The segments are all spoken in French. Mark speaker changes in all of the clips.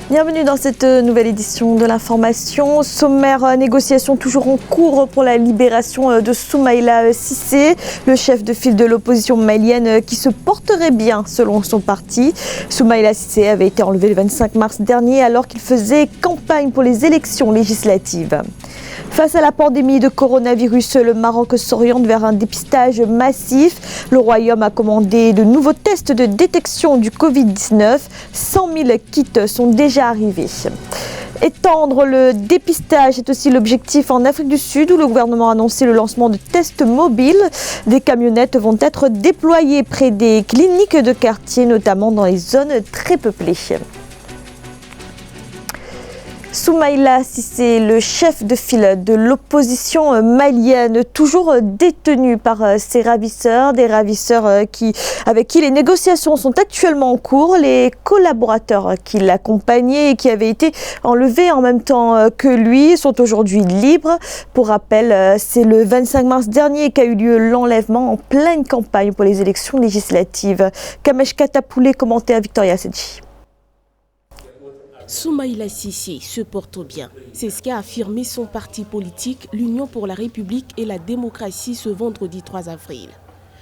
Speaker 1: Bienvenue dans cette nouvelle édition de l'information. Sommaire, négociation toujours en cours pour la libération de Soumaïla Cissé, le chef de file de l'opposition malienne qui se porterait bien selon son parti. Soumaïla Cissé avait été enlevé le 25 mars dernier alors qu'il faisait campagne pour les élections législatives. Face à la pandémie de coronavirus, le Maroc s'oriente vers un dépistage massif. Le Royaume a commandé de nouveaux tests de détection du Covid-19. 100 000 kits sont déjà arrivés. Étendre le dépistage est aussi l'objectif en Afrique du Sud où le gouvernement a annoncé le lancement de tests mobiles. Des camionnettes vont être déployées près des cliniques de quartier, notamment dans les zones très peuplées. Soumaïla Cissé, le chef de file de l'opposition malienne, toujours détenu par ses ravisseurs, des ravisseurs avec qui les négociations sont actuellement en cours. Les collaborateurs qui l'accompagnaient et qui avaient été enlevés en même temps que lui sont aujourd'hui libres. Pour rappel, c'est le 25 mars dernier qu'a eu lieu l'enlèvement en pleine campagne pour les élections législatives. Kamesh Katapoulé commentait à Victoria Sedji.
Speaker 2: Soumaïla Cissé se porte bien. C'est ce qu'a affirmé son parti politique, l'Union pour la République et la démocratie, ce vendredi 3 avril.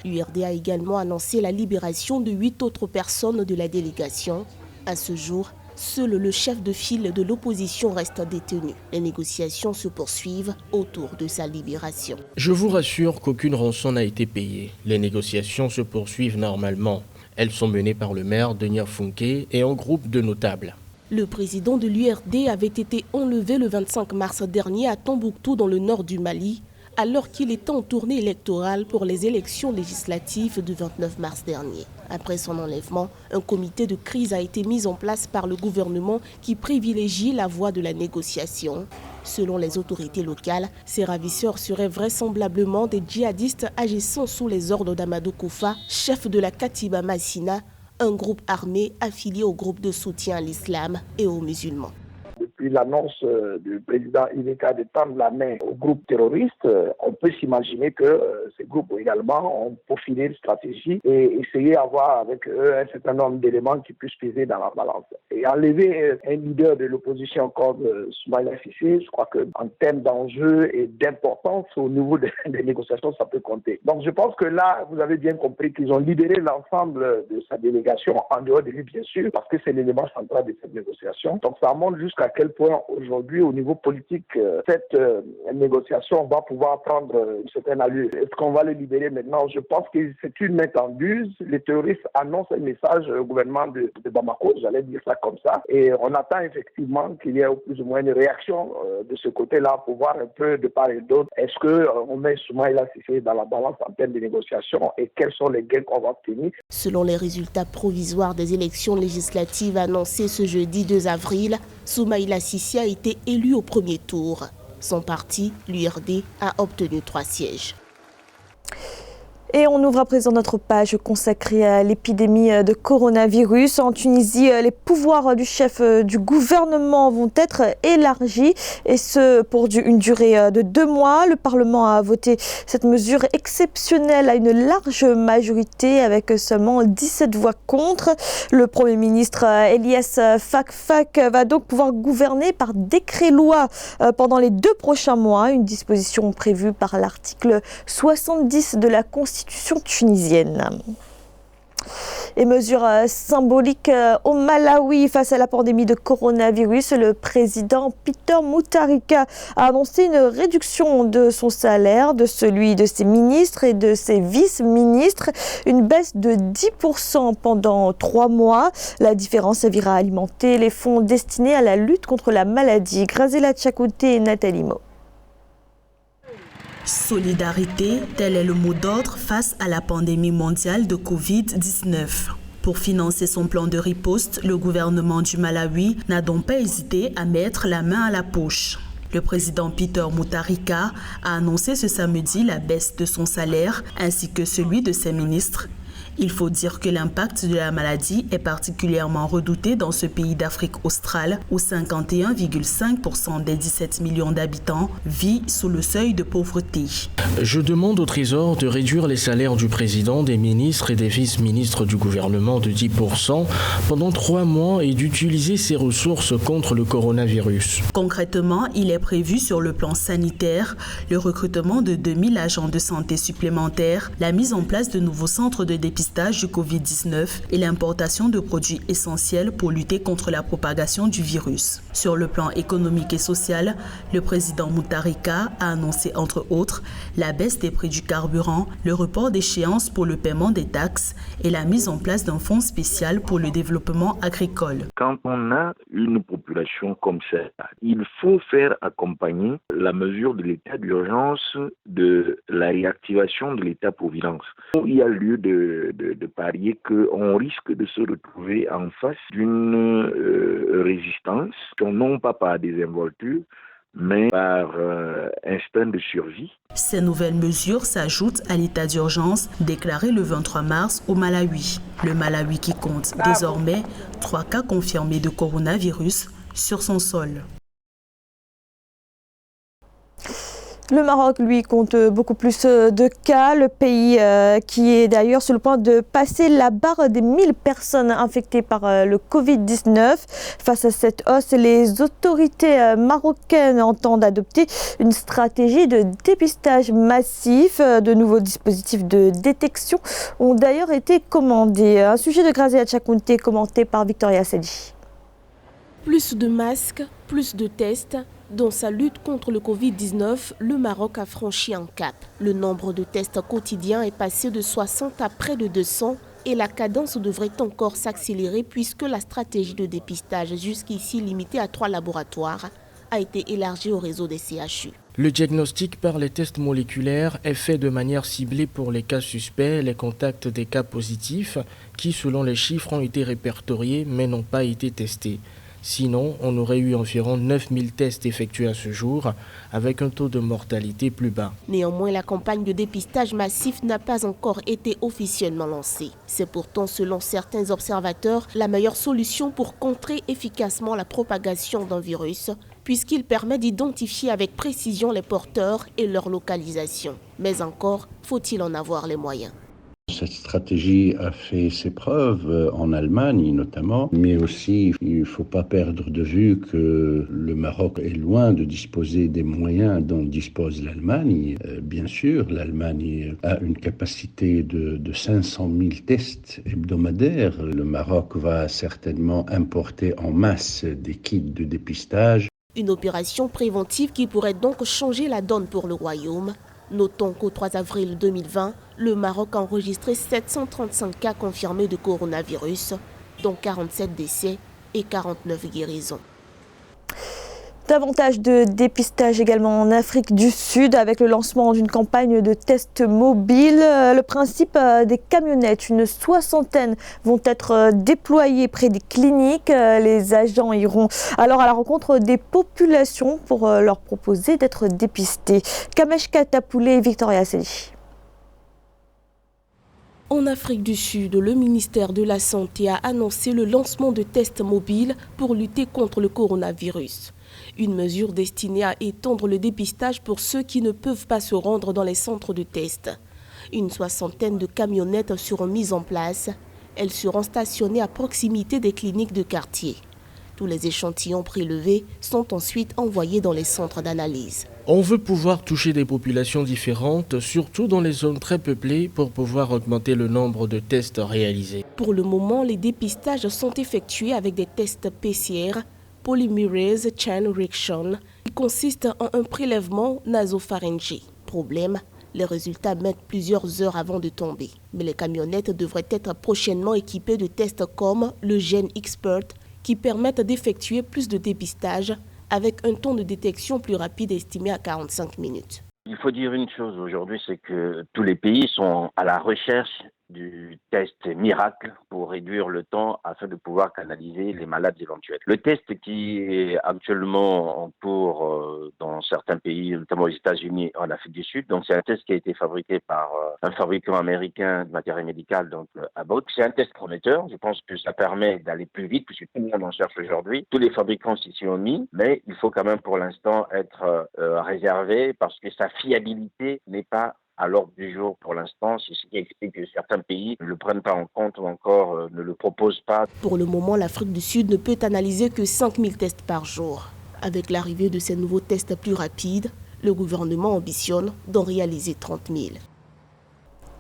Speaker 2: L'URD a également annoncé la libération de 8 autres personnes de la délégation. À ce jour, seul le chef de file de l'opposition reste détenu. Les négociations se poursuivent autour de sa libération.
Speaker 3: Je vous rassure qu'aucune rançon n'a été payée. Les négociations se poursuivent normalement. Elles sont menées par le maire Denis Funke et un groupe de notables.
Speaker 2: Le président de l'URD avait été enlevé le 25 mars dernier à Tombouctou dans le nord du Mali, alors qu'il était en tournée électorale pour les élections législatives du 29 mars dernier. Après son enlèvement, un comité de crise a été mis en place par le gouvernement qui privilégie la voie de la négociation. Selon les autorités locales, ces ravisseurs seraient vraisemblablement des djihadistes agissant sous les ordres d'Amadou Koufa, chef de la Katiba Massina, un groupe armé affilié au groupe de soutien à l'islam et aux musulmans.
Speaker 4: Depuis l'annonce du président Ibeka de tendre la main aux groupes terroristes, on peut s'imaginer que ces groupes également ont peaufiné une stratégie et essayé d'avoir avec eux un certain nombre d'éléments qui puissent peser dans la balance. Et enlever un leader de l'opposition comme Soumaïla Cissé, je crois qu'en termes d'enjeux et d'importance au niveau des négociations, ça peut compter. Donc je pense que là, vous avez bien compris qu'ils ont libéré l'ensemble de sa délégation, en dehors de lui bien sûr, parce que c'est l'élément central de cette négociation. Donc ça montre jusqu'à quel point aujourd'hui au niveau politique cette négociation va pouvoir prendre une certaine allure. Est-ce qu'on va le libérer maintenant? Je pense que c'est une main tendue. Les terroristes annoncent un message au gouvernement de Bamako, j'allais dire ça comme ça, et on attend effectivement qu'il y ait plus ou moins une réaction de ce côté-là pour voir un peu de part et d'autre. Est-ce qu'on met Soumaïla Cissé dans la balance en termes de négociation et quels sont les gains qu'on va obtenir?
Speaker 2: Selon les résultats provisoires des élections législatives annoncées ce jeudi 2 avril, Soumaïla Cissé a été élu au premier tour. Son parti, l'URD, a obtenu 3 sièges.
Speaker 1: Et on ouvre à présent notre page consacrée à l'épidémie de coronavirus. En Tunisie, les pouvoirs du chef du gouvernement vont être élargis et ce pour une durée de 2 mois. Le Parlement a voté cette mesure exceptionnelle à une large majorité avec seulement 17 voix contre. Le Premier ministre Elias Fakfak va donc pouvoir gouverner par décret-loi pendant les 2 prochains mois, une disposition prévue par l'article 70 de la Constitution tunisienne. Et mesure symbolique au Malawi face à la pandémie de coronavirus, le président Peter Mutharika a annoncé une réduction de son salaire, de celui de ses ministres et de ses vice-ministres, une baisse de 10% pendant 3 mois. La différence servira à alimenter les fonds destinés à la lutte contre la maladie. Grazela Tchakouté et Nathalie Mo.
Speaker 5: Solidarité, tel est le mot d'ordre face à la pandémie mondiale de Covid-19. Pour financer son plan de riposte, le gouvernement du Malawi n'a donc pas hésité à mettre la main à la poche. Le président Peter Mutharika a annoncé ce samedi la baisse de son salaire ainsi que celui de ses ministres. Il faut dire que l'impact de la maladie est particulièrement redouté dans ce pays d'Afrique australe où 51,5% des 17 millions d'habitants vivent sous le seuil de pauvreté.
Speaker 3: Je demande au Trésor de réduire les salaires du président, des ministres et des vice-ministres du gouvernement de 10% pendant 3 mois et d'utiliser ces ressources contre le coronavirus.
Speaker 5: Concrètement, il est prévu sur le plan sanitaire le recrutement de 2000 agents de santé supplémentaires, la mise en place de nouveaux centres de dépistage du Covid-19 et l'importation de produits essentiels pour lutter contre la propagation du virus. Sur le plan économique et social, le président Mutharika a annoncé entre autres la baisse des prix du carburant, le report d'échéance pour le paiement des taxes et la mise en place d'un fonds spécial pour le développement agricole.
Speaker 6: Quand on a une population comme ça, il faut faire accompagner la mesure de l'état d'urgence de la réactivation de l'état-providence. Il y a lieu de parier qu'on risque de se retrouver en face d'une résistance, non pas par désinvolture, mais par instinct de survie.
Speaker 5: Ces nouvelles mesures s'ajoutent à l'état d'urgence déclaré le 23 mars au Malawi. Le Malawi qui compte désormais 3 cas confirmés de coronavirus sur son sol.
Speaker 1: Le Maroc, lui, compte beaucoup plus de cas. Le pays qui est d'ailleurs sur le point de passer la barre des 1000 personnes infectées par le Covid-19. Face à cette hausse, les autorités marocaines entendent adopter une stratégie de dépistage massif. De nouveaux dispositifs de détection ont d'ailleurs été commandés. Un sujet de Grazia Tchakounté commenté par Victoria Sedi.
Speaker 2: Plus de masques, plus de tests. Dans sa lutte contre le Covid-19, le Maroc a franchi un cap. Le nombre de tests quotidiens est passé de 60 à près de 200 et la cadence devrait encore s'accélérer puisque la stratégie de dépistage, jusqu'ici limitée à 3 laboratoires, a été élargie au réseau des CHU.
Speaker 3: Le diagnostic par les tests moléculaires est fait de manière ciblée pour les cas suspects, les contacts des cas positifs qui, selon les chiffres, ont été répertoriés mais n'ont pas été testés. Sinon, on aurait eu environ 9000 tests effectués à ce jour, avec un taux de mortalité plus bas.
Speaker 2: Néanmoins, la campagne de dépistage massif n'a pas encore été officiellement lancée. C'est pourtant, selon certains observateurs, la meilleure solution pour contrer efficacement la propagation d'un virus, puisqu'il permet d'identifier avec précision les porteurs et leur localisation. Mais encore, faut-il en avoir les moyens?
Speaker 7: Cette stratégie a fait ses preuves en Allemagne notamment, mais aussi il ne faut pas perdre de vue que le Maroc est loin de disposer des moyens dont dispose l'Allemagne. Bien sûr, l'Allemagne a une capacité de 500 000 tests hebdomadaires. Le Maroc va certainement importer en masse des kits de dépistage.
Speaker 2: Une opération préventive qui pourrait donc changer la donne pour le Royaume. Notons qu'au 3 avril 2020, le Maroc a enregistré 735 cas confirmés de coronavirus, dont 47 décès et 49 guérisons.
Speaker 1: Davantage de dépistage également en Afrique du Sud avec le lancement d'une campagne de tests mobiles. Le principe des camionnettes, une 60aine vont être déployées près des cliniques. Les agents iront alors à la rencontre des populations pour leur proposer d'être dépistés. Kamesh Katapoulé et Victoria Seli.
Speaker 2: En Afrique du Sud, le ministère de la Santé a annoncé le lancement de tests mobiles pour lutter contre le coronavirus. Une mesure destinée à étendre le dépistage pour ceux qui ne peuvent pas se rendre dans les centres de test. Une 60aine de camionnettes seront mises en place. Elles seront stationnées à proximité des cliniques de quartier. Tous les échantillons prélevés sont ensuite envoyés dans les centres d'analyse.
Speaker 3: On veut pouvoir toucher des populations différentes, surtout dans les zones très peuplées, pour pouvoir augmenter le nombre de tests réalisés.
Speaker 2: Pour le moment, les dépistages sont effectués avec des tests PCR, Polymerase Chain Reaction, qui consiste en un prélèvement nasopharyngé. Problème, les résultats mettent plusieurs heures avant de tomber. Mais les camionnettes devraient être prochainement équipées de tests comme le Gene Expert, qui permettent d'effectuer plus de dépistage avec un temps de détection plus rapide estimé à 45 minutes.
Speaker 8: Il faut dire une chose aujourd'hui, c'est que tous les pays sont à la recherche du test miracle pour réduire le temps afin de pouvoir canaliser les malades éventuels. Le test qui est actuellement en cours dans certains pays, notamment aux États-Unis et en Afrique du Sud, donc c'est un test qui a été fabriqué par un fabricant américain de matériel médical, donc Abbott. C'est un test prometteur. Je pense que ça permet d'aller plus vite puisque tout le monde en cherche aujourd'hui. Tous les fabricants s'y sont mis, mais il faut quand même pour l'instant être réservé parce que sa fiabilité n'est pas à l'ordre du jour pour l'instant. C'est ce qui explique que certains pays ne le prennent pas en compte ou encore ne le proposent pas.
Speaker 2: Pour le moment, l'Afrique du Sud ne peut analyser que 5000 tests par jour. Avec l'arrivée de ces nouveaux tests plus rapides, le gouvernement ambitionne d'en réaliser 30 000.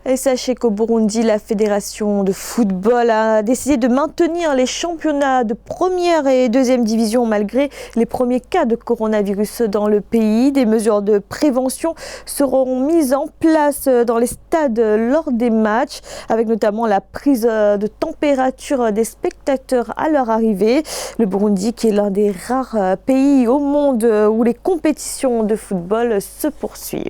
Speaker 1: Et sachez qu'au Burundi, la fédération de football a décidé de maintenir les championnats de première et deuxième division malgré les premiers cas de coronavirus dans le pays. Des mesures de prévention seront mises en place dans les stades lors des matchs, avec notamment la prise de température des spectateurs à leur arrivée. Le Burundi, qui est l'un des rares pays au monde où les compétitions de football se poursuivent.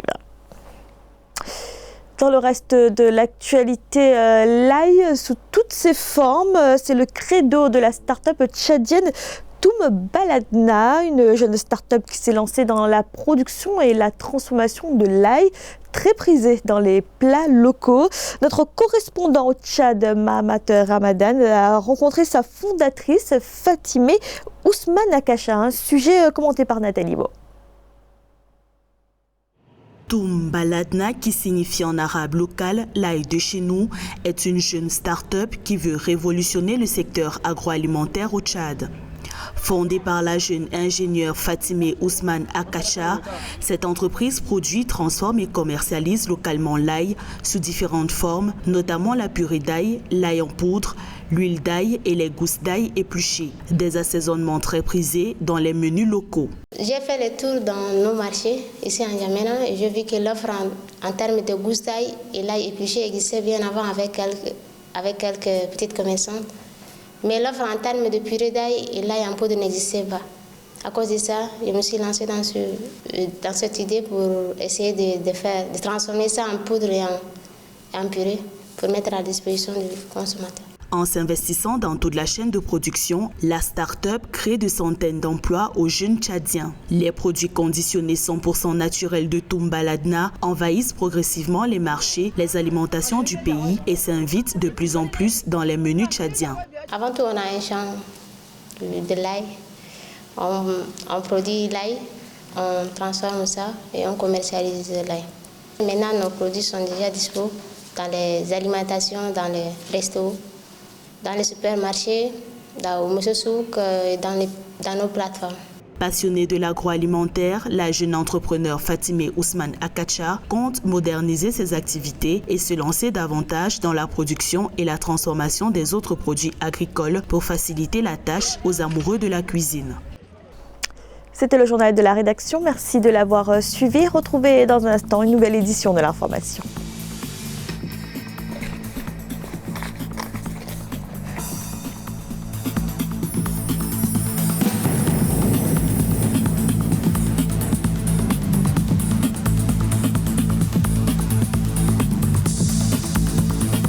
Speaker 1: Dans le reste de l'actualité, l'ail sous toutes ses formes, c'est le credo de la start-up tchadienne Toum Baladna, une jeune start-up qui s'est lancée dans la production et la transformation de l'ail, très prisé dans les plats locaux. Notre correspondant au Tchad, Mahamat Ramadan, a rencontré sa fondatrice, Fatimé Ousmane Akacha, un sujet commenté par Nathalie Bo.
Speaker 5: Toum Baladna, qui signifie en arabe local l'ail de chez nous, est une jeune start-up qui veut révolutionner le secteur agroalimentaire au Tchad. Fondée par la jeune ingénieure Fatimé Ousmane Akacha, cette entreprise produit, transforme et commercialise localement l'ail sous différentes formes, notamment la purée d'ail, l'ail en poudre, l'huile d'ail et les gousses d'ail épluchées. Des assaisonnements très prisés dans les menus locaux.
Speaker 9: J'ai fait le tour dans nos marchés ici en N'Djamena et j'ai vu que l'offre en termes de gousses d'ail et l'ail épluché existait bien avant avec quelques petites commerçantes. Mais l'offre en termes de purée d'ail et l'ail en poudre n'existait pas. À cause de ça, je me suis lancée dans cette idée pour essayer de transformer ça en poudre et en purée pour mettre à la disposition du consommateur.
Speaker 5: En s'investissant dans toute la chaîne de production, la start-up crée de centaines d'emplois aux jeunes Tchadiens. Les produits conditionnés 100% naturels de Toum Baladna envahissent progressivement les marchés, les alimentations du pays et s'invitent de plus en plus dans les menus tchadiens.
Speaker 9: Avant tout, on a un champ de l'ail. On produit l'ail, on transforme ça et on commercialise l'ail. Maintenant, nos produits sont déjà disponibles dans les alimentations, dans les restos, dans les supermarchés, au Moussouk et dans nos plateformes.
Speaker 5: Passionnée de l'agroalimentaire, la jeune entrepreneur Fatimé Ousmane Akacha compte moderniser ses activités et se lancer davantage dans la production et la transformation des autres produits agricoles pour faciliter la tâche aux amoureux de la cuisine.
Speaker 1: C'était le journal de la rédaction. Merci de l'avoir suivi. Retrouvez dans un instant une nouvelle édition de l'information.